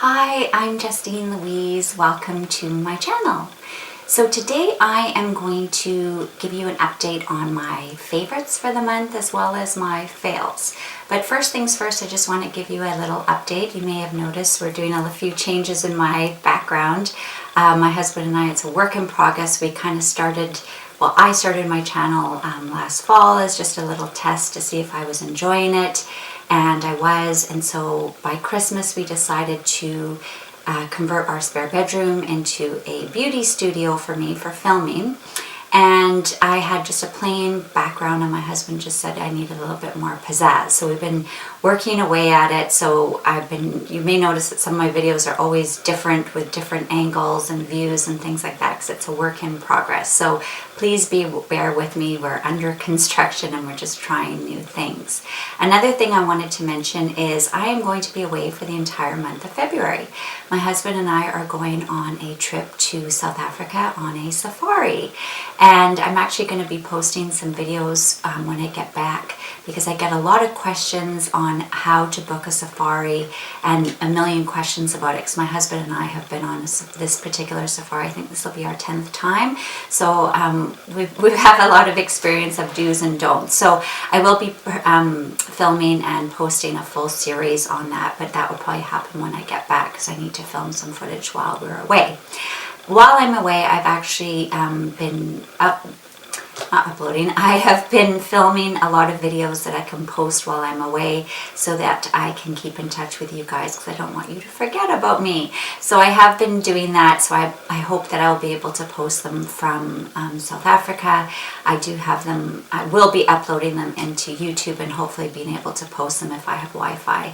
Hi, I'm Justine Louise. Welcome to my channel. So today I am going to give you an update on my favorites for the month as well as my fails. But first things first, I just want to give you a little update. You may have noticed we're doing a few changes in my background. My husband and I, it's a work in progress. We kind of started, well, I started my channel last fall as just a little test to see if I was enjoying it. And I was, and so by Christmas we decided to convert our spare bedroom into a beauty studio for me for filming. And I had just a plain background, and my husband just said I need a little bit more pizzazz. So we've been working away at it. So you may notice that some of my videos are always different with different angles and views and things like that because it's a work in progress. So please bear with me. We're under construction and we're just trying new things. Another thing I wanted to mention is I am going to be away for the entire month of February. My husband and I are going on a trip to South Africa on a safari. And I'm actually going to be posting some videos when I get back because I get a lot of questions on how to book a safari and a million questions about it because my husband and I have been on this particular safari. I think this will be our 10th time. So we have a lot of experience of do's and don'ts. So I will be filming and posting a full series on that, but that will probably happen when I get back because I need to film some footage while we're away. While I'm away, I've actually been I have been filming a lot of videos that I can post while I'm away so that I can keep in touch with you guys because I don't want you to forget about me. So I have been doing that, so I hope that I'll be able to post them from South Africa. I do have them, I will be uploading them into YouTube and hopefully being able to post them if I have Wi-Fi.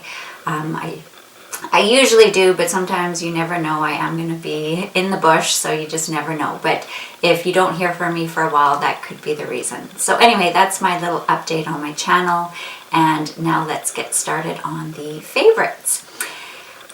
I usually do, but sometimes you never know. I am going to be in the bush, so you just never know. But if you don't hear from me for a while, that could be the reason. So anyway, that's my little update on my channel. And now let's get started on the favorites.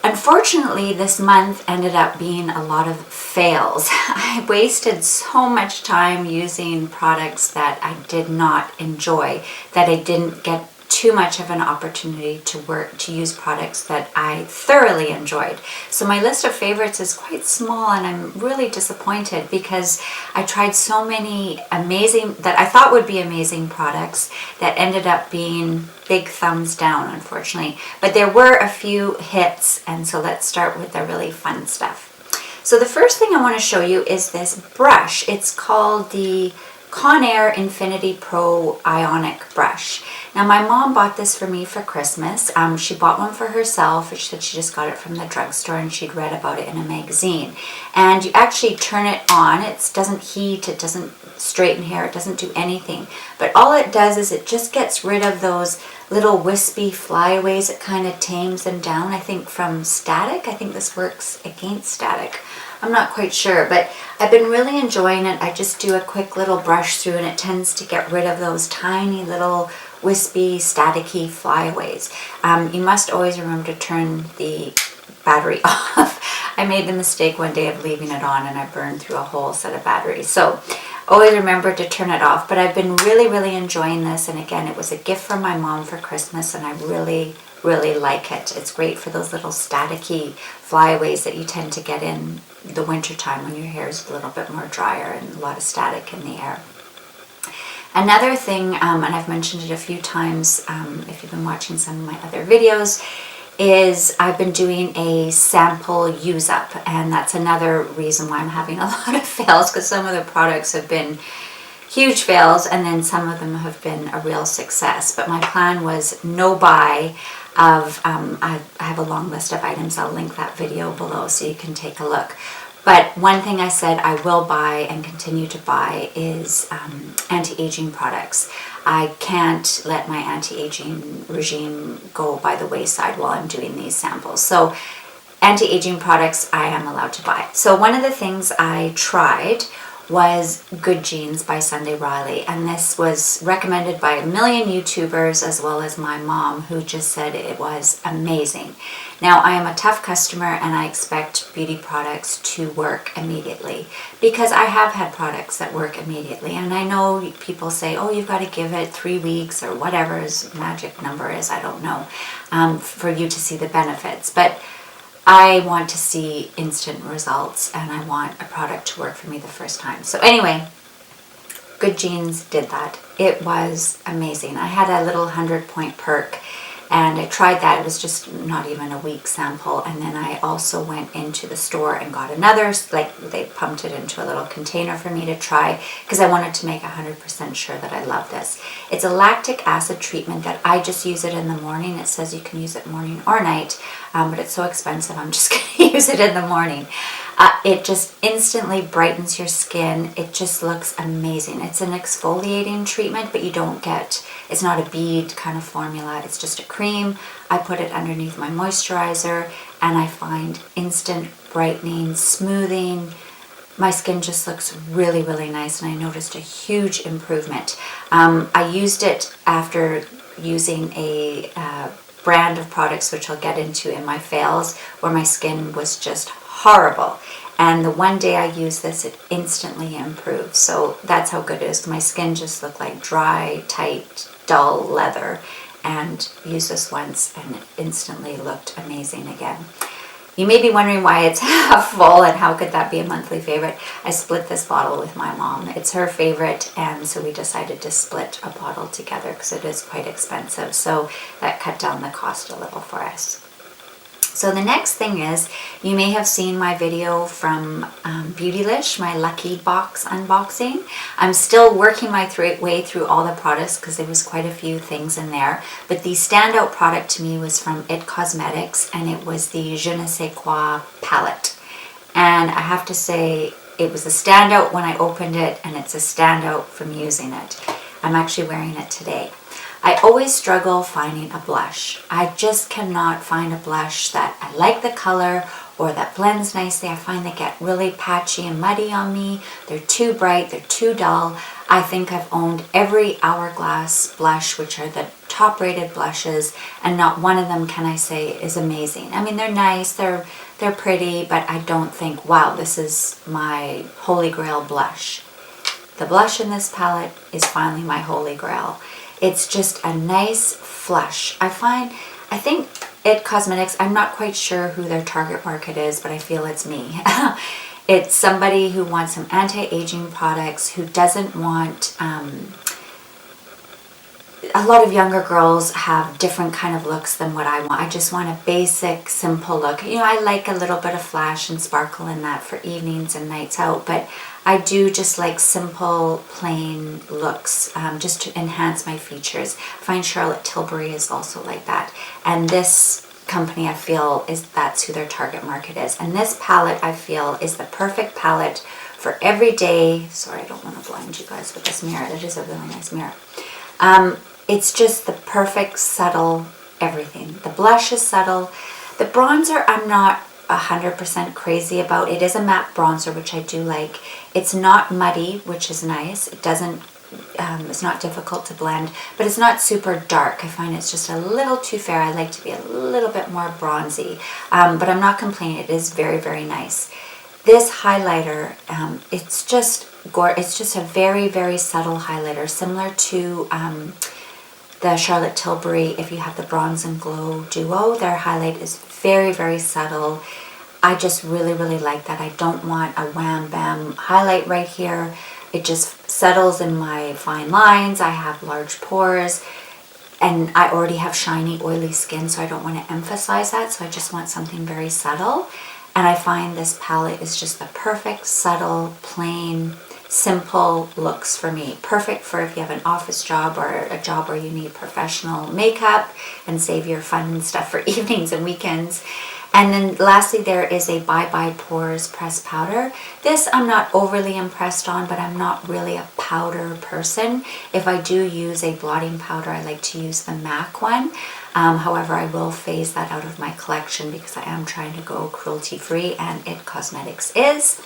Unfortunately, this month ended up being a lot of fails. I wasted so much time using products that I did not enjoy, that I didn't get too much of an opportunity to use products that I thoroughly enjoyed. So my list of favorites is quite small, and I'm really disappointed because I tried so many amazing, that I thought would be amazing products that ended up being big thumbs down, unfortunately. But there were a few hits, and so let's start with the really fun stuff. So the first thing I want to show you is this brush. It's called the Conair Infinity Pro Ionic Brush. Now my mom bought this for me for Christmas. She bought one for herself. She said she just got it from the drugstore and she'd read about it in a magazine. And you actually turn it on. It doesn't heat, it doesn't straighten hair, it doesn't do anything. But all it does is it just gets rid of those little wispy flyaways. It kind of tames them down, I think, from static. I think this works against static. I'm not quite sure, but I've been really enjoying it. I just do a quick little brush through and it tends to get rid of those tiny little wispy, staticky flyaways. You must always remember to turn the battery off. I made the mistake one day of leaving it on and I burned through a whole set of batteries. So always remember to turn it off. But I've been really enjoying this, and again, it was a gift from my mom for Christmas, and I really like it. It's great for those little staticky flyaways that you tend to get in the winter time when your hair is a little bit more drier and a lot of static in the air. Another thing, and I've mentioned it a few times if you've been watching some of my other videos, is I've been doing a sample use up, and that's another reason why I'm having a lot of fails, because some of the products have been huge fails and then some of them have been a real success. But my plan was no buy of, I have a long list of items. I'll link that video below so you can take a look. But one thing I said I will buy and continue to buy is anti-aging products. I can't let my anti-aging regime go by the wayside while I'm doing these samples. So anti-aging products I am allowed to buy. So one of the things I tried was Good Genes by Sunday Riley, and this was recommended by a million YouTubers as well as my mom, who just said it was amazing. Now I am a tough customer and I expect beauty products to work immediately because I have had products that work immediately, and I know people say, oh, you've got to give it 3 weeks or whatever his magic number is, I don't know, for you to see the benefits. But I want to see instant results, and I want a product to work for me the first time. So anyway, Good Genes did that. It was amazing. I had a little 100-point perk, and I tried that. It was just not even a week sample. And then I also went into the store and got another, like they pumped it into a little container for me to try, because I wanted to make 100% sure that I love this. It's a lactic acid treatment that I just use it in the morning. It says you can use it morning or night, but it's so expensive, I'm just going to use it in the morning. It just instantly brightens your skin. It just looks amazing. It's an exfoliating treatment, but you don't get, it's not a bead kind of formula. It's just a cream. I put it underneath my moisturizer, and I find instant brightening, smoothing. My skin just looks really, really nice, and I noticed a huge improvement. I used it after using a brand of products, which I'll get into in my fails, where my skin was just horrible. And the one day I used this, it instantly improved. So that's how good it is. My skin just looked like dry, tight, dull leather. And used this once, and it instantly looked amazing again. You may be wondering why it's half full and how could that be a monthly favorite. I split this bottle with my mom. It's her favorite, and so we decided to split a bottle together because it is quite expensive. So that cut down the cost a little for us. So the next thing is, you may have seen my video from Beautylish, my Lucky Box unboxing. I'm still working my way through all the products because there was quite a few things in there. But the standout product to me was from IT Cosmetics, and it was the Je ne sais quoi palette. And I have to say, it was a standout when I opened it, and it's a standout from using it. I'm actually wearing it today. I always struggle finding a blush. I just cannot find a blush that I like the color or that blends nicely. I find they get really patchy and muddy on me. They're too bright, they're too dull. I think I've owned every Hourglass blush, which are the top rated blushes, and not one of them can I say is amazing. I mean, they're nice, they're pretty, but I don't think, wow, this is my holy grail blush. The blush in this palette is finally my holy grail. It's just a nice flush. I think IT Cosmetics, I'm not quite sure who their target market is, but I feel it's me. It's somebody who wants some anti-aging products, who doesn't want, a lot of younger girls have different kind of looks than what I want. I just want a basic, simple look. You know, I like a little bit of flash and sparkle in that for evenings and nights out, but I do just like simple, plain looks, just to enhance my features. I find Charlotte Tilbury is also like that. And this company, I feel, that's who their target market is. And this palette, I feel, is the perfect palette for every day. Sorry, I don't want to blind you guys with this mirror. It is a really nice mirror. It's just the perfect, subtle everything. The blush is subtle. The bronzer, I'm not 100% crazy about. It is a matte bronzer, which I do like. It's not muddy, which is nice. It doesn't, it's not difficult to blend, but it's not super dark. I find it's just a little too fair. I like to be a little bit more bronzy, but I'm not complaining. It is very, very nice. This highlighter, it's just a very, very subtle highlighter, similar to the Charlotte Tilbury, if you have the Bronze and Glow Duo. Their highlight is very, very subtle. I just really, really like that. I don't want a wham bam highlight right here. It just settles in my fine lines. I have large pores, and I already have shiny, oily skin, so I don't want to emphasize that. So I just want something very subtle. And I find this palette is just the perfect, subtle, plain, simple looks for me. Perfect for if you have an office job or a job where you need professional makeup and save your fun stuff for evenings and weekends. And then lastly, there is a Bye Bye Pores pressed powder. This I'm not overly impressed on, but I'm not really a powder person. If I do use a blotting powder, I like to use the MAC one. However, I will phase that out of my collection because I am trying to go cruelty-free, and IT Cosmetics is.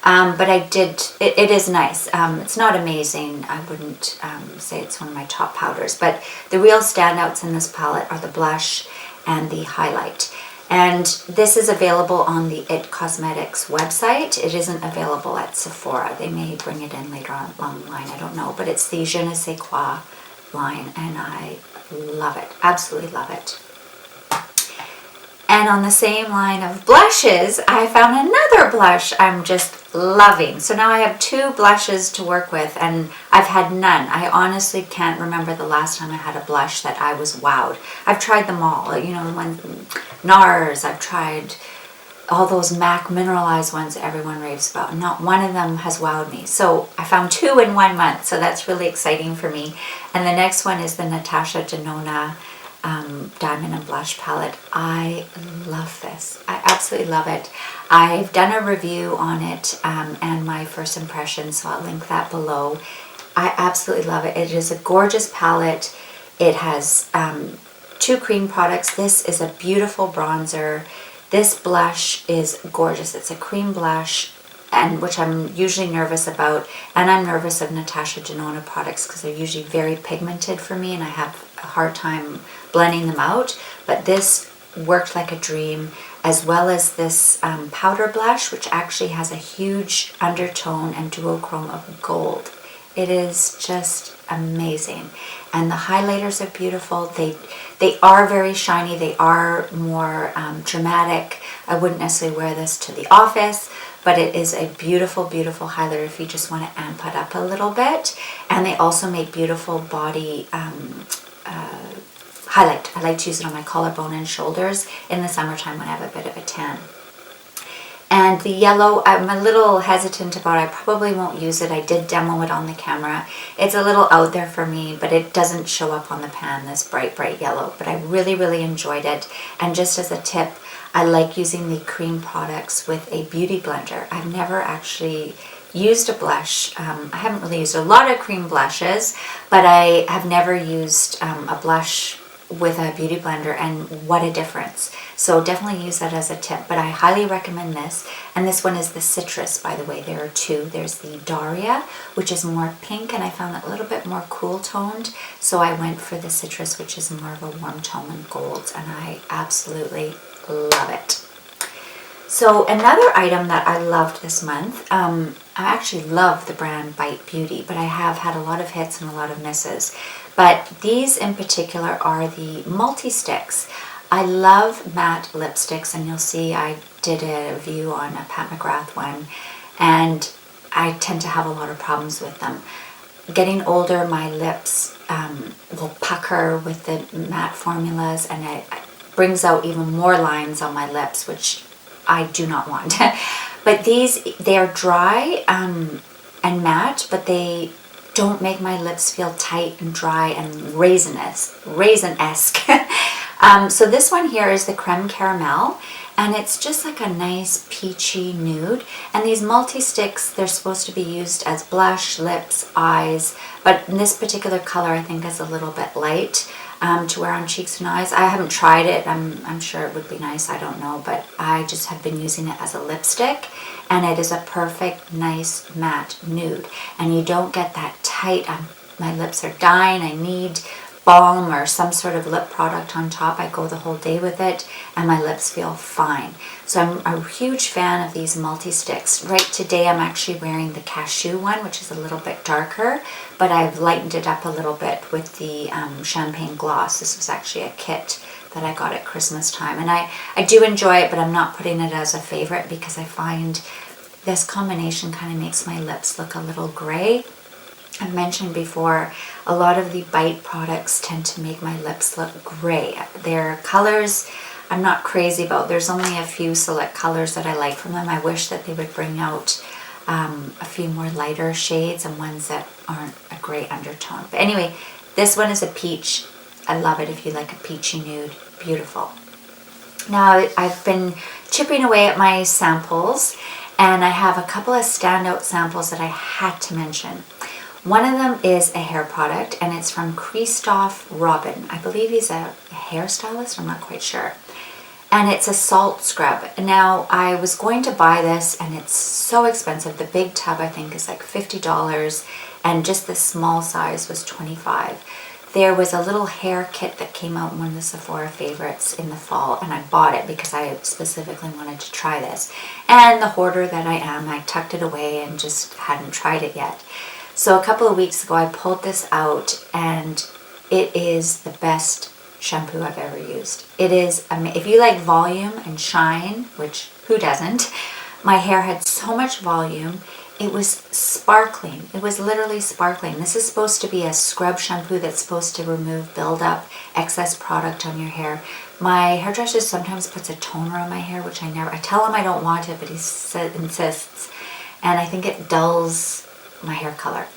But it is nice. It's not amazing. I wouldn't say it's one of my top powders, but the real standouts in this palette are the blush and the highlight. And this is available on the IT Cosmetics website. It isn't available at Sephora. They may bring it in later on along the line, I don't know. But it's the Je ne sais quoi line, and I love it. Absolutely love it. And on the same line of blushes, I found another blush I'm just loving. So now I have 2 blushes to work with, and I've had none. I honestly can't remember the last time I had a blush that I was wowed. I've tried them all, you know, NARS, I've tried all those MAC mineralized ones that everyone raves about. Not one of them has wowed me. So I found 2 in 1 month, so that's really exciting for me. And the next one is the Natasha Denona Diamond and Blush palette. I love this. I absolutely love it. I've done a review on it and my first impression, so I'll link that below. I absolutely love it. It is a gorgeous palette. It has 2 cream products. This is a beautiful bronzer. This blush is gorgeous. It's a cream blush, and which I'm usually nervous about, and I'm nervous of Natasha Denona products because they're usually very pigmented for me and I have a hard time blending them out. But this worked like a dream, as well as this powder blush, which actually has a huge undertone and duochrome of gold. It is just amazing. And the highlighters are beautiful. They are very shiny. They are more dramatic. I wouldn't necessarily wear this to the office, but it is a beautiful, beautiful highlighter if you just want to amp it up a little bit. And they also make beautiful body highlight. I like to use it on my collarbone and shoulders in the summertime when I have a bit of a tan. And the yellow, I'm a little hesitant about. I probably won't use it. I did demo it on the camera. It's a little out there for me, but it doesn't show up on the pan, this bright, bright yellow. But I really, really enjoyed it. And just as a tip, I like using the cream products with a beauty blender. I've never actually used a blush. I haven't really used a lot of cream blushes, but I have never used a blush with a beauty blender, and what a difference. So definitely use that as a tip, but I highly recommend this. And this one is the citrus, by the way. There are 2. There's the Daria, which is more pink, and I found it a little bit more cool toned, so I went for the citrus, which is more of a warm tone and gold, and I absolutely love it. So another item that I loved this month, I actually love the brand Bite Beauty, but I have had a lot of hits and a lot of misses. But these in particular are the multi-sticks. I love matte lipsticks, and you'll see I did a review on a Pat McGrath one, and I tend to have a lot of problems with them. Getting older, my lips will pucker with the matte formulas, and it brings out even more lines on my lips, which I do not want. But these, they are dry and matte, but they don't make my lips feel tight and dry and raisin-esque. So this one here is the Creme Caramel, and it's just like a nice peachy nude. And these multi-sticks, they're supposed to be used as blush, lips, eyes, but in this particular color I think is a little bit light to wear on cheeks and eyes. I haven't tried it. I'm sure it would be nice. I don't know, but I just have been using it as a lipstick, and it is a perfect, nice matte nude. And you don't get that tight. My lips are dying. I need balm or some sort of lip product on top. I go the whole day with it, and my lips feel fine. So I'm a huge fan of these multi-sticks. Right today I'm actually wearing the cashew one, which is a little bit darker, but I've lightened it up a little bit with the champagne gloss. This was actually a kit that I got at Christmas time, and I do enjoy it, but I'm not putting it as a favorite because I find this combination kind of makes my lips look a little gray. I've mentioned before, a lot of the Bite products tend to make my lips look gray. Their colors I'm not crazy about. There's only a few select colors that I like from them. I wish that they would bring out a few more lighter shades and ones that aren't a gray undertone. But anyway, this one is a peach. I love it if you like a peachy nude. Beautiful. Now I've been chipping away at my samples, and I have a couple of standout samples that I had to mention. One of them is a hair product, and it's from Christophe Robin. I believe he's a hairstylist, I'm not quite sure. And it's a salt scrub. Now, I was going to buy this, and it's so expensive. The big tub, I think, is like $50, and just the small size was $25. There was a little hair kit that came out in one of the Sephora favorites in the fall, and I bought it because I specifically wanted to try this. And the hoarder that I am, I tucked it away and just hadn't tried it yet. So a couple of weeks ago, I pulled this out, and it is the best shampoo I've ever used. It is, if you like volume and shine, which who doesn't, my hair had so much volume. It was sparkling. It was literally sparkling. This is supposed to be a scrub shampoo that's supposed to remove buildup, excess product on your hair. My hairdresser sometimes puts a toner on my hair, which I tell him I don't want it, but he insists. And I think it dulls my hair color.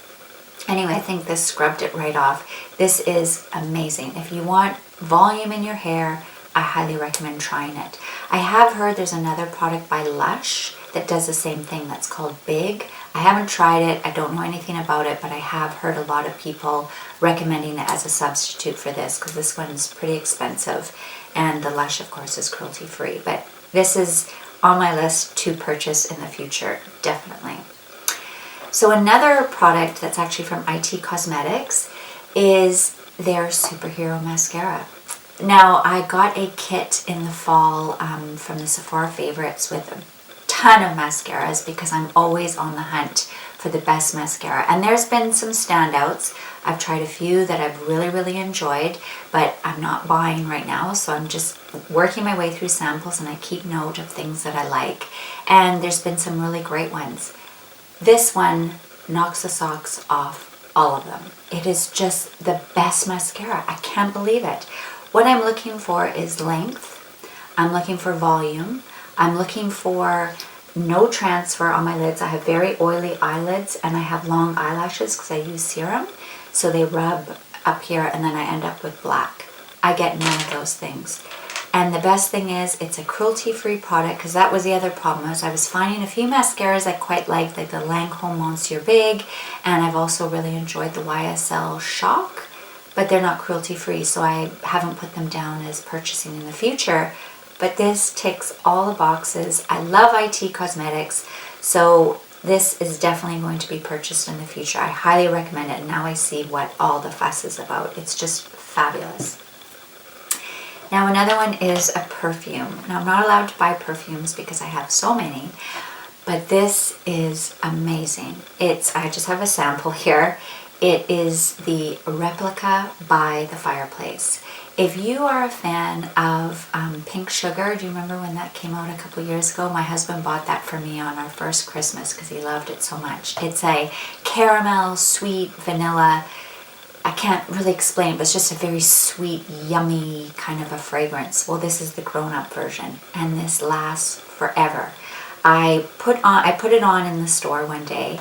Anyway, I think this scrubbed it right off. This is amazing. If you want volume in your hair, I highly recommend trying it. I have heard there's another product by Lush that does the same thing that's called Big. I haven't tried it. I don't know anything about it, but I have heard a lot of people recommending it as a substitute for this because this one's pretty expensive. And the Lush, of course, is cruelty-free. But this is on my list to purchase in the future, definitely. So another product that's actually from IT Cosmetics is their Superhero Mascara. Now, I got a kit in the fall from the Sephora Favorites with a ton of mascaras because I'm always on the hunt for the best mascara. And there's been some standouts. I've tried a few that I've really, really enjoyed, but I'm not buying right now. So I'm just working my way through samples and I keep note of things that I like. And there's been some really great ones. This one knocks the socks off all of them. It is just the best mascara. I can't believe it. What I'm looking for is length. I'm looking for volume. I'm looking for no transfer on my lids. I have very oily eyelids and I have long eyelashes because I use serum. So they rub up here and then I end up with black. I get none of those things. And the best thing is it's a cruelty-free product because that was the other problem. I was finding a few mascaras I quite like the Lancome Monsieur Big, and I've also really enjoyed the YSL Shock, but they're not cruelty-free, so I haven't put them down as purchasing in the future. But this ticks all the boxes. I love IT Cosmetics, so this is definitely going to be purchased in the future. I highly recommend it. Now I see what all the fuss is about. It's just fabulous. Now another one is a perfume. Now I'm not allowed to buy perfumes because I have so many, but this is amazing. I just have a sample here. It is the Replica by the Fireplace. If you are a fan of Pink Sugar, do you remember when that came out a couple years ago? My husband bought that for me on our first Christmas because he loved it so much. It's a caramel, sweet, vanilla. I can't really explain, but it's just a very sweet, yummy kind of a fragrance. Well, this is the grown-up version, and this lasts forever. I put it on in the store one day,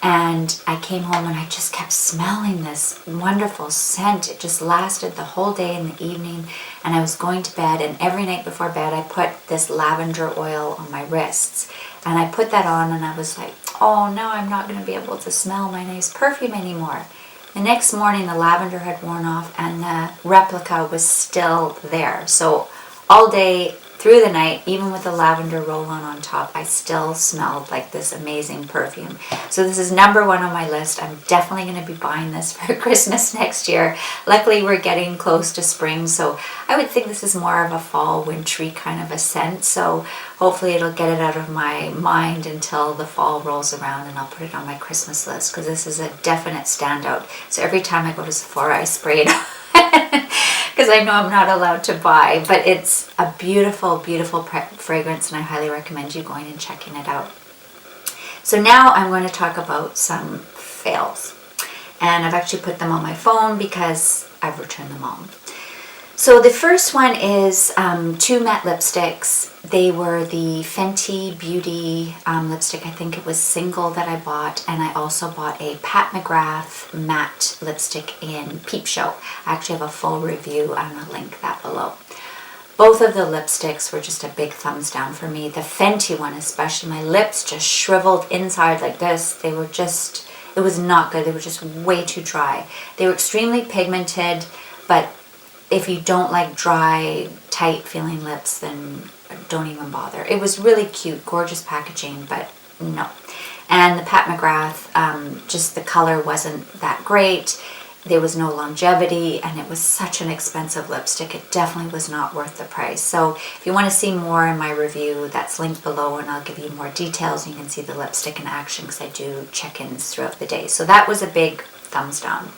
and I came home and I just kept smelling this wonderful scent. It just lasted the whole day and the evening, and I was going to bed, and every night before bed I put this lavender oil on my wrists, and I put that on and I was like, oh, now I'm not going to be able to smell my nice perfume anymore. The next morning the lavender had worn off and the Replica was still there. So all day through the night, even with the lavender roll-on on top, I still smelled like this amazing perfume. So this is number one on my list. I'm definitely going to be buying this for Christmas next year. Luckily, we're getting close to spring, so I would think this is more of a fall, wintry kind of a scent. So hopefully it'll get it out of my mind until the fall rolls around and I'll put it on my Christmas list because this is a definite standout. So every time I go to Sephora, I spray it on. Because I know I'm not allowed to buy, but it's a beautiful, beautiful fragrance, and I highly recommend you going and checking it out. So now I'm going to talk about some fails, and I've actually put them on my phone because I've returned them all. So the first one is two matte lipsticks. They were the Fenty Beauty lipstick. I think it was single that I bought, and I also bought a Pat McGrath matte lipstick in Peepshow. I actually have a full review, and I'll link that below. Both of the lipsticks were just a big thumbs down for me. The Fenty one especially, my lips just shriveled inside like this. They were just, it was not good. They were just way too dry. They were extremely pigmented, but if you don't like dry, tight feeling lips, then don't even bother. It was really cute, gorgeous packaging, but no. And the Pat McGrath, just the color wasn't that great. There was no longevity, and it was such an expensive lipstick. It definitely was not worth the price. So if you want to see more in my review, that's linked below, and I'll give you more details. You can see the lipstick in action because I do check-ins throughout the day. So that was a big thumbs down.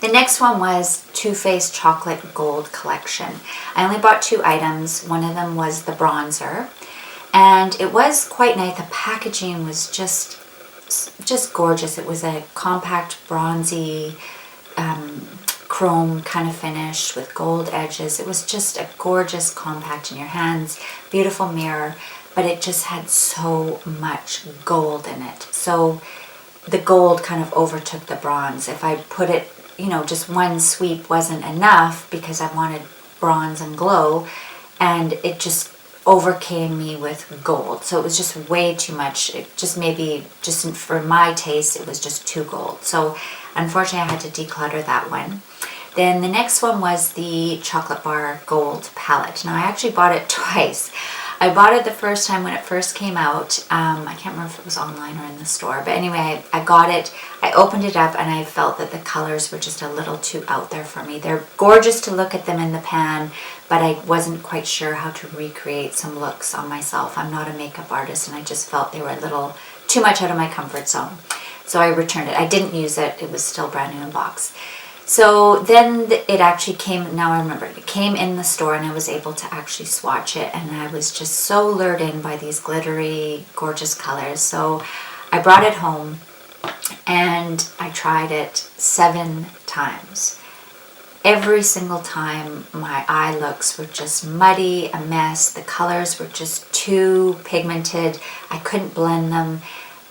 The next one was Too Faced Chocolate Gold Collection. I only bought 2 items. One of them was the bronzer, and it was quite nice. The packaging was just gorgeous. It was a compact bronzy chrome kind of finish with gold edges. It was just a gorgeous compact in your hands, beautiful mirror, but it just had so much gold in it. So the gold kind of overtook the bronze. If I put it, you know, just one sweep wasn't enough because I wanted bronze and glow, and it just overcame me with gold. So it was just way too much. It just maybe, just for my taste, it was just too gold. So unfortunately I had to declutter that one. Then the next one was the Chocolate Bar Gold palette. Now I actually bought it twice. I bought it the first time when it first came out. I can't remember if it was online or in the store, but anyway, I got it. I opened it up and I felt that the colors were just a little too out there for me. They're gorgeous to look at them in the pan, but I wasn't quite sure how to recreate some looks on myself. I'm not a makeup artist, and I just felt they were a little too much out of my comfort zone. So I returned it. I didn't use it. It was still brand new in box. So then it actually came, now I remember, it came in the store and I was able to actually swatch it, and I was just so lured in by these glittery, gorgeous colors. So I brought it home and I tried it 7 times. Every single time my eye looks were just muddy, a mess. The colors were just too pigmented. I couldn't blend them,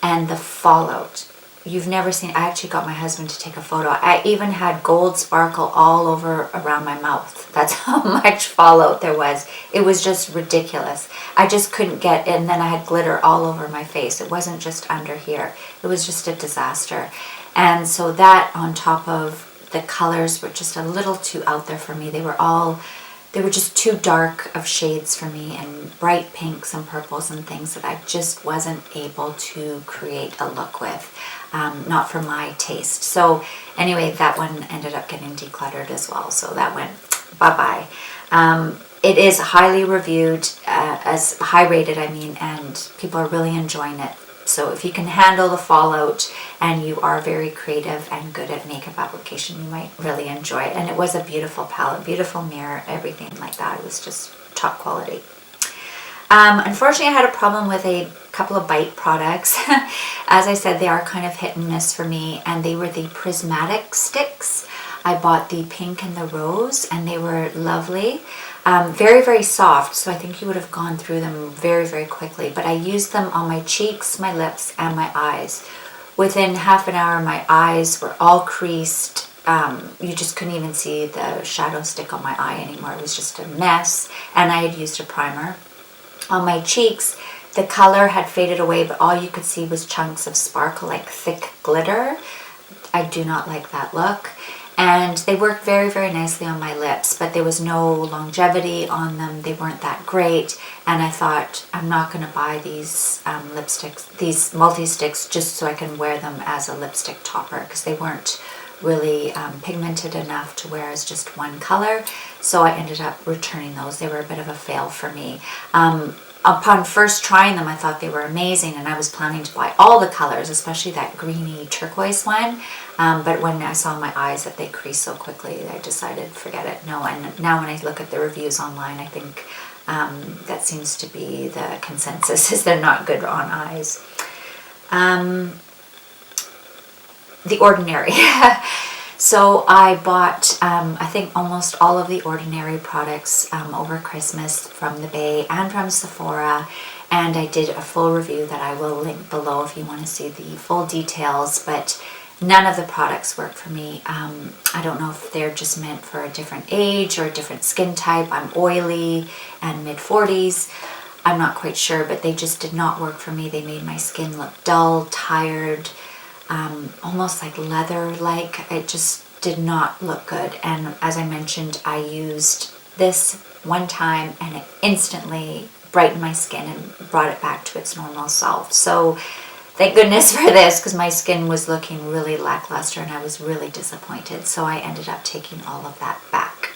and the fallout. You've never seen, I actually got my husband to take a photo. I even had gold sparkle all over around my mouth. That's how much fallout there was. It was just ridiculous. I just couldn't get, and then I had glitter all over my face. It wasn't just under here. It was just a disaster. And so that, on top of the colors, were just a little too out there for me. They were just too dark of shades for me, and bright pinks and purples and things that I just wasn't able to create a look with. Not for my taste. So anyway, that one ended up getting decluttered as well. So that went bye-bye. It is highly reviewed, as high rated, I mean, and people are really enjoying it. So if you can handle the fallout and you are very creative and good at makeup application, you might really enjoy it. And it was a beautiful palette, beautiful mirror, everything like that. It was just top quality. Unfortunately, I had a problem with a couple of Bite products. As I said, they are kind of hit and miss for me, and they were the Prismatic sticks. I bought the pink and the rose, and they were lovely. Very, very soft, so I think you would have gone through them very, very quickly. But I used them on my cheeks, my lips, and my eyes. Within half an hour, my eyes were all creased. You just couldn't even see the shadow stick on my eye anymore. It was just a mess, and I had used a primer. On my cheeks, the color had faded away, but all you could see was chunks of sparkle, like thick glitter. I do not like that look. And they worked very, very nicely on my lips, but there was no longevity on them. They weren't that great. And I thought, I'm not going to buy these lipsticks, these multi-sticks, just so I can wear them as a lipstick topper, because they weren't really pigmented enough to wear as just one color. So I ended up returning those. They were a bit of a fail for me. Upon first trying them, I thought they were amazing, and I was planning to buy all the colors, especially that greeny turquoise one. But when I saw my eyes that they creased so quickly, I decided, forget it. No, and now when I look at the reviews online, I think that seems to be the consensus, is they're not good on eyes. The Ordinary. So I bought, I think, almost all of the Ordinary products over Christmas from the Bay and from Sephora, and I did a full review that I will link below if you want to see the full details, but none of the products work for me. I don't know if they're just meant for a different age or a different skin type. I'm oily and mid-40s. I'm not quite sure, but they just did not work for me. They made my skin look dull, tired, almost like leather-like. It just did not look good. And as I mentioned, I used this one time and it instantly brightened my skin and brought it back to its normal self. So thank goodness for this, because my skin was looking really lackluster and I was really disappointed. So I ended up taking all of that back.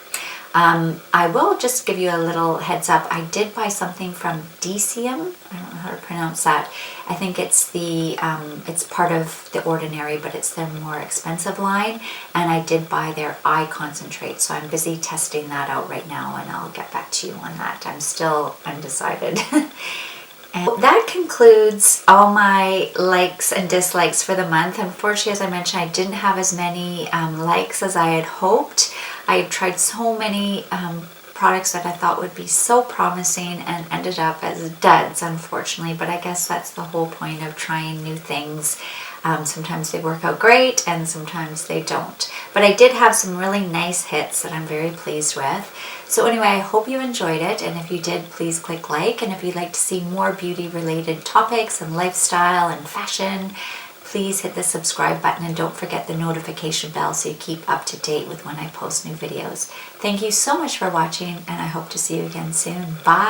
I will just give you a little heads up. I did buy something from DCM. I don't know how to pronounce that. I think it's it's part of The Ordinary, but it's their more expensive line. And I did buy their eye concentrate. So I'm busy testing that out right now, and I'll get back to you on that. I'm still undecided. And that concludes all my likes and dislikes for the month. Unfortunately, as I mentioned, I didn't have as many likes as I had hoped. I tried so many products that I thought would be so promising and ended up as duds, unfortunately. But I guess that's the whole point of trying new things. Sometimes they work out great and sometimes they don't. But I did have some really nice hits that I'm very pleased with. So anyway, I hope you enjoyed it, and if you did, please click like. And if you'd like to see more beauty related topics and lifestyle and fashion, please hit the subscribe button and don't forget the notification bell so you keep up to date with when I post new videos. Thank you so much for watching, and I hope to see you again soon. Bye!